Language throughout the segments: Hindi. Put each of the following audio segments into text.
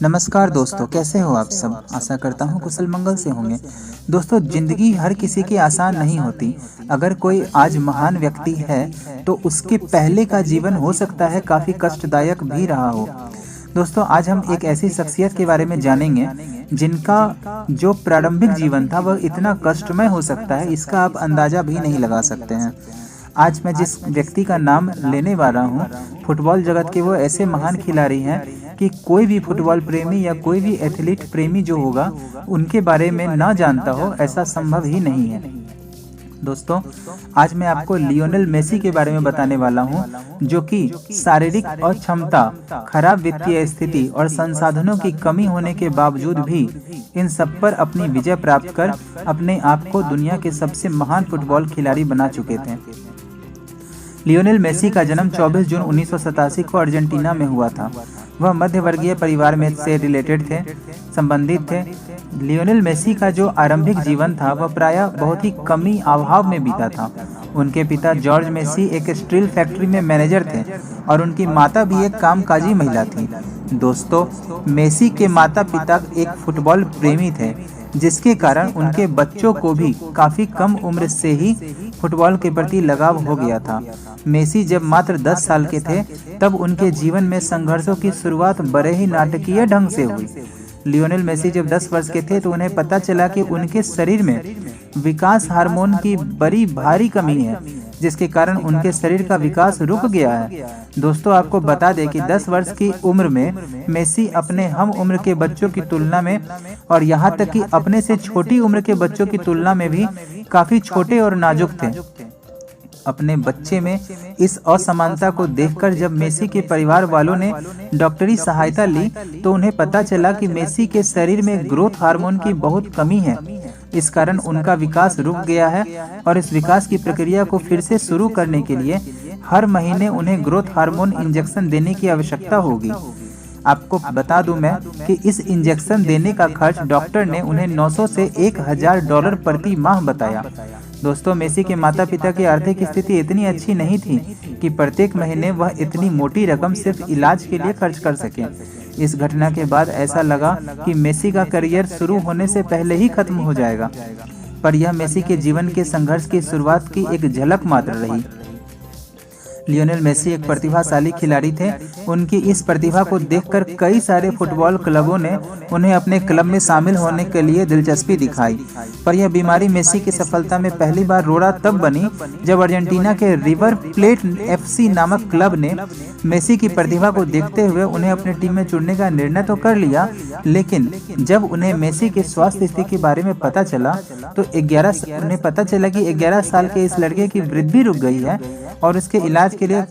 नमस्कार दोस्तों, कैसे हो आप सब। आशा करता हूँ कुशल मंगल से होंगे। दोस्तों, जिंदगी हर किसी की आसान नहीं होती। अगर कोई आज महान व्यक्ति है तो उसके पहले का जीवन हो सकता है काफ़ी कष्टदायक भी रहा हो। दोस्तों, आज हम एक ऐसी शख्सियत के बारे में जानेंगे जिनका जो प्रारंभिक जीवन था वह इतना कष्टमय हो सकता है, इसका आप अंदाज़ा भी नहीं लगा सकते हैं। आज मैं जिस व्यक्ति का नाम लेने वाला हूँ, फुटबॉल जगत के वो ऐसे महान खिलाड़ी हैं कि कोई भी फुटबॉल प्रेमी या कोई भी एथलीट प्रेमी जो होगा उनके बारे में ना जानता हो, ऐसा संभव ही नहीं है। दोस्तों, आज मैं आपको लियोनेल मेसी के बारे में बताने वाला हूं, जो कि शारीरिक अक्षमता, खराब वित्तीय स्थिति और संसाधनों की कमी होने के बावजूद भी इन सब पर अपनी विजय प्राप्त कर अपने आप को दुनिया के सबसे महान फुटबॉल खिलाड़ी बना चुके थे। लियोनेल मेसी का जन्म 24 जून 1987 को अर्जेंटीना में हुआ था। वह मध्यवर्गीय परिवार में से संबंधित थे। लियोनेल मेसी का जो आरंभिक जीवन था वह प्रायः बहुत ही कमी अभाव में बीता था। उनके पिता जॉर्ज मेसी एक स्टील फैक्ट्री में मैनेजर थे और उनकी माता भी एक कामकाजी महिला थी। दोस्तों, मेसी के माता पिता एक फुटबॉल प्रेमी थे, जिसके कारण उनके बच्चों को भी काफ़ी कम उम्र से ही फुटबॉल के प्रति लगाव हो गया था। मेसी जब मात्र 10 साल के थे तब उनके जीवन में संघर्षों की शुरुआत बड़े ही नाटकीय ढंग से हुई। लियोनेल मेसी जब 10 वर्ष के थे तो उन्हें पता चला कि उनके शरीर में विकास हार्मोन की बड़ी भारी कमी है, जिसके कारण उनके शरीर का विकास रुक गया है। दोस्तों, आपको बता दें कि 10 वर्ष की उम्र में मेसी अपने हम उम्र के बच्चों की तुलना में और यहाँ तक कि अपने से छोटी उम्र के बच्चों की तुलना में भी काफ़ी छोटे और नाजुक थे। अपने बच्चे में इस असमानता को देखकर जब मेसी के परिवार वालों ने डॉक्टरी सहायता ली तो उन्हें पता चला कि मेसी के शरीर में ग्रोथ हार्मोन की बहुत कमी है। इस कारण उनका विकास रुक गया है और इस विकास की प्रक्रिया को फिर से शुरू करने के लिए हर महीने उन्हें ग्रोथ हार्मोन इंजेक्शन देने की आवश्यकता होगी। आपको बता दूं मैं कि इस इंजेक्शन देने का खर्च डॉक्टर ने उन्हें 900 से $1000 प्रति माह बताया। दोस्तों, मेसी के माता पिता की आर्थिक स्थिति इतनी अच्छी नहीं थी कि प्रत्येक महीने वह इतनी मोटी रकम सिर्फ इलाज के लिए खर्च कर सकें। इस घटना के बाद ऐसा लगा कि मेसी का करियर शुरू होने से पहले ही खत्म हो जाएगा, पर यह मेसी के जीवन के संघर्ष की शुरुआत की एक झलक मात्र रही। लियोनेल मेसी एक प्रतिभाशाली खिलाड़ी थे। उनकी इस प्रतिभा को देखकर कई सारे फुटबॉल क्लबों ने उन्हें अपने क्लब में शामिल होने के लिए दिलचस्पी दिखाई, पर यह बीमारी मेसी की सफलता में पहली बार रोड़ा तब बनी जब अर्जेंटीना के रिवर प्लेट FC नामक क्लब ने मेसी की प्रतिभा को देखते हुए उन्हें अपनी टीम में चुनने का निर्णय तो कर लिया, लेकिन जब उन्हें मेसी के स्वास्थ्य स्थिति के बारे में पता चला तो उन्हें पता चला कि 11 साल के इस लड़के की वृद्धि रुक गई है और उसके इलाज के लिए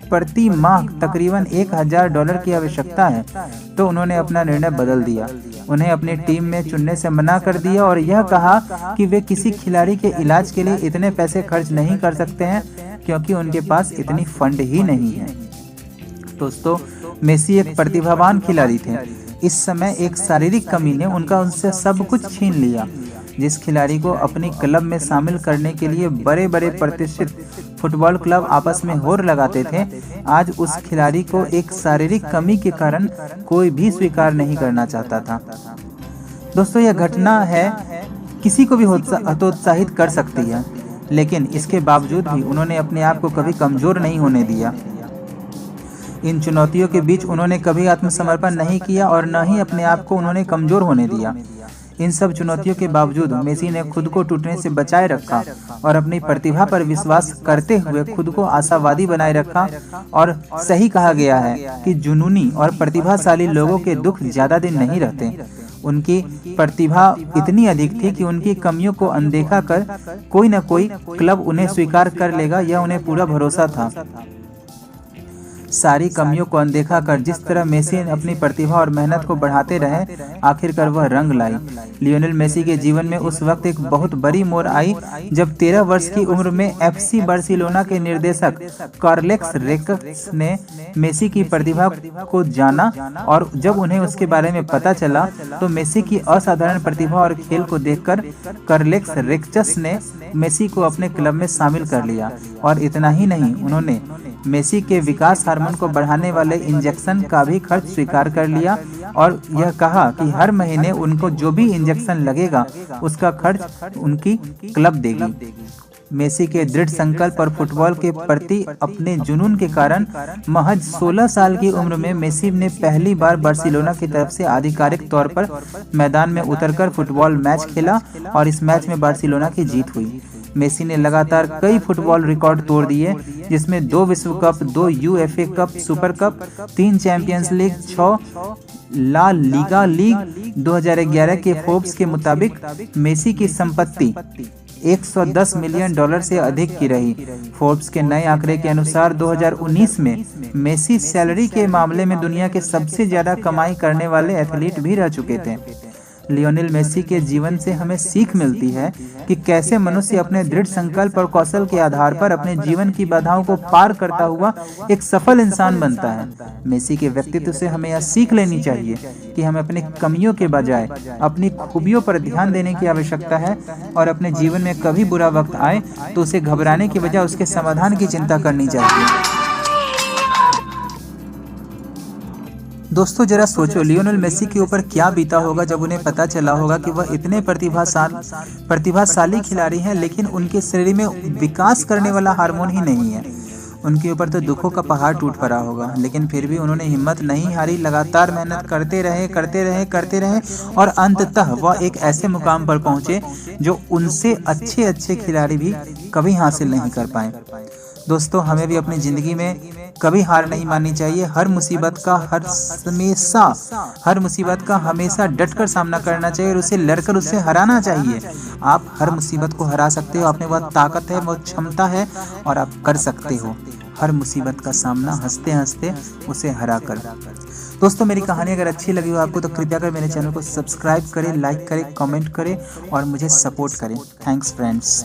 प्रति माह तकरीबन $1000 की आवश्यकता है। तो उन्होंने अपना निर्णय बदल दिया, उन्हें अपनी टीम में चुनने से मना कर दिया और यह कहा कि वे किसी खिलाड़ी के इलाज के लिए इतने पैसे खर्च नहीं कर सकते हैं क्योंकि उनके पास इतनी फंड ही नहीं है। दोस्तों, मेसी एक प्रतिभावान खिलाड़ी थे। इस समय एक शारीरिक कमी ने उनसे सब कुछ छीन लिया। जिस खिलाड़ी को अपनी क्लब में शामिल करने के लिए बड़े बड़े प्रतिष्ठित फुटबॉल क्लब आपस में होड़ लगाते थे, आज उस खिलाड़ी को एक शारीरिक कमी के कारण कोई भी स्वीकार नहीं करना चाहता था। दोस्तों, यह घटना है किसी को भी हतोत्साहित कर सकती है, लेकिन इसके बावजूद भी उन्होंने अपने आप को कभी कमजोर नहीं होने दिया। इन चुनौतियों के बीच उन्होंने कभी आत्मसमर्पण नहीं किया और न ही अपने आप को उन्होंने कमजोर होने दिया। इन सब चुनौतियों के बावजूद मेसी ने खुद को टूटने से बचाए रखा और अपनी प्रतिभा पर विश्वास करते हुए खुद को आशावादी बनाए रखा। और सही कहा गया है कि जुनूनी और प्रतिभाशाली लोगों के दुख ज्यादा दिन नहीं रहते। उनकी प्रतिभा इतनी अधिक थी कि उनकी कमियों को अनदेखा कर कोई न कोई क्लब उन्हें स्वीकार कर लेगा, यह उन्हें पूरा भरोसा था। सारी कमियों को अनदेखा कर जिस तरह मेसी अपनी प्रतिभा और मेहनत को बढ़ाते रहे, आखिरकार वह रंग लाई। लियोनेल मेसी के जीवन में उस वक्त एक बहुत बड़ी मोड़ आई जब 13 वर्ष की उम्र में FC बार्सिलोना के निर्देशक कार्लेस रेक्स ने मेसी की प्रतिभा को जाना और जब उन्हें उसके बारे में पता चला तो मेसी की असाधारण प्रतिभा और खेल को देखकर कार्लेस रेक्स ने मेसी को अपने क्लब में शामिल कर लिया। और इतना ही नहीं, उन्होंने मेसी के विकास हार्मोन को बढ़ाने वाले इंजेक्शन का भी खर्च स्वीकार कर लिया और यह कहा कि हर महीने उनको जो भी इंजेक्शन लगेगा उसका खर्च उनकी क्लब देगी। मेसी के दृढ़ संकल्प और फुटबॉल के प्रति अपने जुनून के कारण महज 16 साल की उम्र में मेसी ने पहली बार बार्सिलोना की तरफ से आधिकारिक तौर पर मैदान में उतरकर फुटबॉल मैच खेला और इस मैच में बार्सिलोना की जीत हुई। मेसी ने लगातार कई फुटबॉल रिकॉर्ड तोड़ दिए, जिसमें 2 विश्व cup, 2 UEFA cup, super cup, 3 champions league, 6 La Liga league. 2011 के फोर्ब्स के मुताबिक मेसी की संपत्ति $110 मिलियन से अधिक की रही। फोर्ब्स के नए आंकड़े के अनुसार 2019 में मेसी सैलरी के मामले में दुनिया के सबसे ज्यादा कमाई करने वाले एथलीट भी रह चुके थे। लियोनेल मेसी के जीवन से हमें सीख मिलती है कि कैसे मनुष्य अपने दृढ़ संकल्प और कौशल के आधार पर अपने जीवन की बाधाओं को पार करता हुआ एक सफल इंसान बनता है। मेसी के व्यक्तित्व से हमें यह सीख लेनी चाहिए कि हमें अपनी कमियों के बजाय अपनी खूबियों पर ध्यान देने की आवश्यकता है और अपने जीवन में कभी बुरा वक्त आए तो उसे घबराने की बजाय उसके समाधान की चिंता करनी चाहिए। दोस्तों जरा सोचो, लियोनेल मेसी के ऊपर क्या बीता होगा जब उन्हें पता चला होगा कि वह इतने प्रतिभाशाली खिलाड़ी हैं, लेकिन उनके शरीर में विकास करने वाला हार्मोन ही नहीं है। उनके ऊपर तो दुखों का पहाड़ टूट पड़ा होगा, लेकिन फिर भी उन्होंने हिम्मत नहीं हारी, लगातार मेहनत करते रहे और अंततः वह एक ऐसे मुकाम पर पहुंचे जो उनसे अच्छे खिलाड़ी भी कभी हासिल नहीं कर पाए। दोस्तों हमें भी अपनी जिंदगी में कभी हार नहीं माननी चाहिए। हर मुसीबत का हमेशा डटकर सामना करना चाहिए और उसे लड़कर उसे हराना चाहिए। आप हर मुसीबत को हरा सकते हो, आप में बहुत ताकत है, बहुत क्षमता है और आप कर सकते हो हर मुसीबत का सामना हंसते हंसते उसे हरा कर। दोस्तों मेरी कहानी अगर अच्छी लगी हो आपको तो कृपया कर मेरे चैनल को सब्सक्राइब करें, लाइक करें, कमेंट करें और मुझे सपोर्ट करें। Thanks friends.